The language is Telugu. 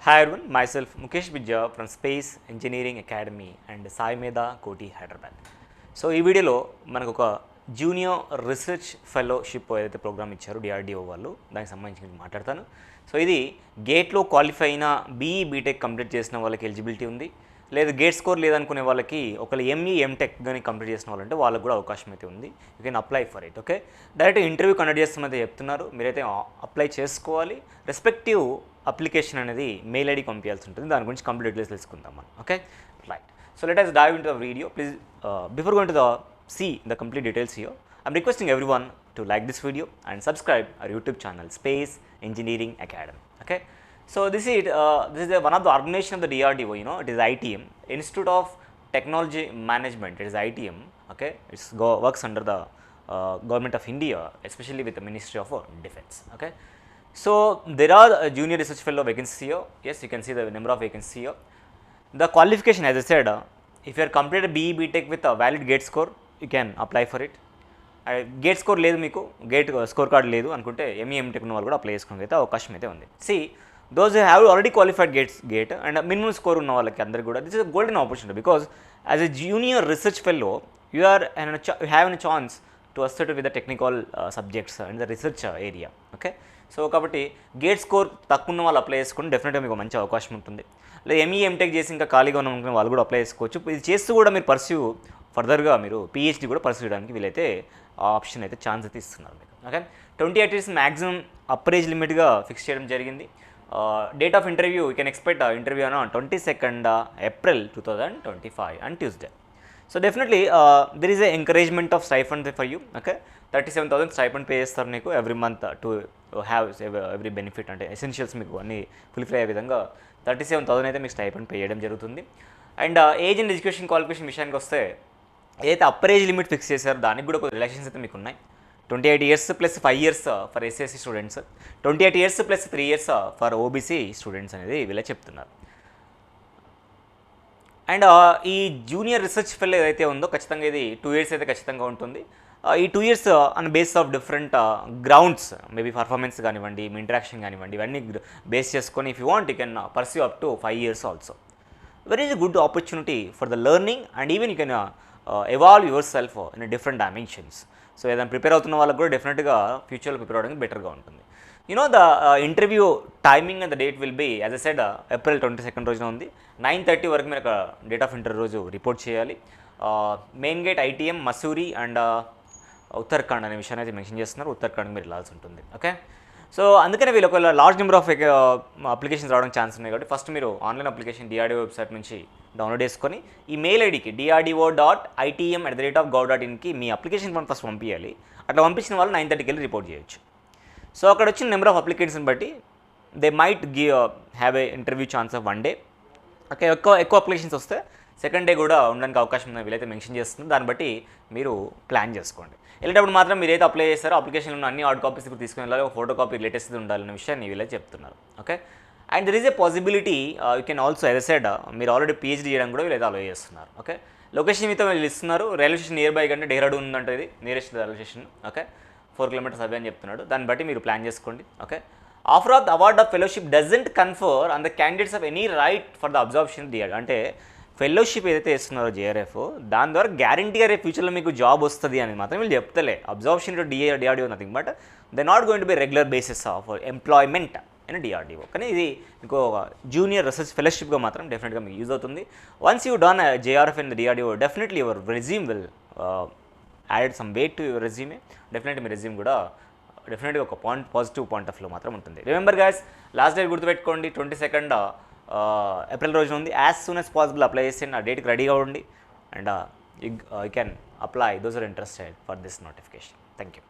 Hi everyone, myself Mukesh Bijja from Space Engineering Academy and Sai Meda Koti Hyderabad. So ఈ వీడియోలో మనకు ఒక జూనియర్ రీసెర్చ్ ఫెలోషిప్ ఏదైతే ప్రోగ్రామ్ ఇచ్చారో డిఆర్డిఓ వాళ్ళు దానికి సంబంధించి మాట్లాడతాను. సో ఇది గేట్లో క్వాలిఫై అయిన బీఈ బీటెక్ కంప్లీట్ చేసిన వాళ్ళకి ఎలిజిబిలిటీ ఉంది, లేదు గేట్ స్కోర్ లేదనుకునే వాళ్ళకి ఒకళ్ళు ఎంఈ ఎంటెక్ కానీ కంప్లీట్ చేసిన వాళ్ళంటే వాళ్ళకి కూడా అవకాశం అయితే ఉంది. You can apply for it. Okay, direct interview conduct చేస్తామని చెప్తున్నారు, మీరైతే అప్లై చేసుకోవాలి. రెస్పెక్టివ్ అప్లికేషన్ అనేది మెయిల్ ఐడి పంపించాల్సి ఉంటుంది, దాని గురించి కంప్లీట్ డీటెయిల్స్ తెలుసుకుందాం మనం. Okay, right. So let us dive into the video. Please, before going to see the complete details here, I'm requesting everyone to like this video and subscribe our YouTube channel, Space Engineering Academy. Okay, so this is one of the organization of the DRDO. You know, it is ITM, Institute of Technology Management. It is ITM. Okay, it works under the Government of India, especially with the Ministry of Defense. Okay, so there are junior research fellow vacancies here. Yes, you can see the number of vacancies here. The qualification, as I said, if you are completed BE BTech with a valid gate score, you can apply for it. Gate score లేదు, మీకు గేట్ స్కోర్ కార్డ్ లేదు అనుకుంటే ఎంఈ ఎంటెక్ ఉన్న వాళ్ళు కూడా అప్లై చేసుకోవడానికి అయితే అవకాశం అయితే ఉంది. See those have already qualified gate and minimum score ఉన్న వాళ్ళకి అందరికీ కూడా this is golden opportunity, because as a junior research fellow you have an chance to asset with the technical subjects and the research area. Okay, so కాబట్టి గేట్ స్కోర్ తక్కువ ఉన్న వాళ్ళు అప్లై చేసుకుని డెఫినెట్గా మీకు మంచి అవకాశం ఉంటుంది. లేదా ఎంఈ ఎంటెక్ చేసి ఇంకా ఖాళీగా ఉన్న వాళ్ళు కూడా అప్లై చేసుకోవచ్చు. ఇది చేస్తూ కూడా మీరు పర్స్యూ ఫర్దర్గా మీరు పిహెచ్డీ కూడా పర్స్యూ చేయడానికి వీలైతే ఆప్షన్ అయితే ఛాన్స్ అయితే ఇస్తున్నారు మీకు. Okay, 28 years maximum upper age లిమిట్గా ఫిక్స్ చేయడం జరిగింది. Date of interview you can expect interview on 22nd April 2025 and Tuesday. So definitely there is a encouragement of stipend for you. Okay, 37,000 stipend pay చేస్తారు మీకు every month to have every benefit, అంటే ఎసెన్షియల్స్ మీకు అన్ని ఫుల్ఫిల్ అయ్యే విధంగా 37,000 అయితే మీకు స్టైఫండ్ పే చేయడం జరుగుతుంది. And age and education qualification విషయానికి వస్తే ఏదైతే అప్పర్ ఏజ్ లిమిట్ ఫిక్స్ చేశారో దానికి కూడా కొన్ని రిలాక్షన్స్ అయితే మీకు ఉన్నాయి. 28 years plus 5 years for SSC students, 28 years plus 3 years for OBC students అనేది వీళ్ళే చెప్తున్నారు. అండ్ ఈ జూనియర్ రీసెర్చ్ ఫెల్ ఏదైతే ఉందో ఖచ్చితంగా ఇది 2 years అయితే ఖచ్చితంగా ఉంటుంది. ఈ 2 years on base of different grounds, maybe performance కానివ్వండి, మీ ఇంటరాక్షన్ కానివ్వండి, ఇవన్నీ బేస్ చేసుకొని if you want you can pursue up to 5 years also. Very is good opportunity for the learning and even you can evolve yourself in different dimensions. So ఏదైనా ప్రిపేర్ అవుతున్న వాళ్ళకి కూడా డెఫినెట్గా ఫ్యూచర్లో ప్రిపేర్ అవ్వడానికి బెటర్గా ఉంటుంది. You know the interview timing and the date will be as a said April 22nd రోజున ఉంది. 9:30 వరకు మీరు అక్కడ డేట్ ఆఫ్ ఇంటర్వ్యూ రోజు రిపోర్ట్ చేయాలి. Main gate ITM, Mussoorie and Uttarakhand అనే విషయాన్ని అయితే మెన్షన్ చేస్తున్నారు. ఉత్తరాఖండ్కి మీరు వెళ్ళాల్సి ఉంటుంది. ఓకే, సో అందుకనే వీళ్ళు ఒకవేళ లార్జ్ నెంబర్ ఆఫ్ అప్లికేషన్స్ రావడానికి ఛాన్స్ ఉన్నాయి కాబట్టి ఫస్ట్ మీరు ఆన్లైన్ అప్లికేషన్ డిఆర్డిఓ వెబ్సైట్ నుంచి డౌన్లోడ్ చేసుకొని ఈ మెయిల్ ఐడికి DRDO.ITM@gov.in మీ అప్లికేషన్ ఫామ్ ఫస్ట్ పంపించాలి. అట్లా పంపించిన వాళ్ళు 9:30కి వెళ్ళి రిపోర్ట్ చేయొచ్చు. సో అక్కడ వచ్చిన నెంబర్ ఆఫ్ అప్లికేషన్స్ని బట్టి they might have a interview chance of 1 day. Okay, ఎక్కువ అప్లికేషన్స్ వస్తే సెకండ్ డే కూడా ఉండడానికి అవకాశం ఉందని వీలైతే మెన్షన్ చేస్తుంది. దాన్ని బట్టి మీరు ప్లాన్ చేసుకోండి. వెళ్ళేటప్పుడు మాత్రం మీరు ఏదైతే అప్లై చేస్తారో అప్లికేషన్లో ఉన్న అన్ని హార్డ్ కాపీస్ ఇప్పుడు తీసుకుని వెళ్ళాలి, ఒక ఫోటో కాపీ లేటెస్ట్ ఉండాలనే విషయాన్ని వీళ్ళైతే చెప్తున్నారు. Okay, and there is a possibility you can also as a said మీరు ఆల్రెడీ పిహెచ్డీ చేయడం కూడా వీళ్ళైతే అలో చేస్తున్నారు. ఓకే, లొకేషన్ మీతో వీళ్ళు ఇస్తున్నారు. రైల్వే స్టేషన్ నియర్ బై కంటే డెహ్రాడూన్ ఉందంటే ఇది nearest railway station. Okay, 4 kilometers away అని చెప్తున్నాడు. దాన్ని బట్టి మీరు ప్లాన్ చేసుకోండి. Okay, offer of the award of fellowship doesn't confer on the candidates of any right for the observation DR. అంటే ఫెలోషిప్ ఏదైతే ఇస్తున్నారో JRF దాని ద్వారా గ్యారంటీగా రేపు ఫ్యూచర్లో మీకు జాబ్ వస్తుంది అని మాత్రం వీళ్ళు చెప్తలే. Observation to DRDO nothing but they not going to be regular basis of employment in DRDO. కానీ ఇది మీకు జూనియర్ రీసెర్చ్ ఫెలోషిప్గా మాత్రం డెఫినెట్గా మీకు యూజ్ అవుతుంది. Once you done JRF in the DRDO definitely your resume will add some weight to your resume. Definitely me resume కూడా డెఫినెట్గా ఒక పాజిటివ్ పాయింట్ ఆఫ్ వ్యూలో మాత్రం ఉంటుంది. రిమెంబర్ గైస్, లాస్ట్ డేట్ గుర్తుపెట్టుకోండి, 22nd April రోజున ఉంది. As soon as possible apply చేసి ఆ డేట్కి రెడీగా ఉండి and you can apply those are interested for this notification. Thank you.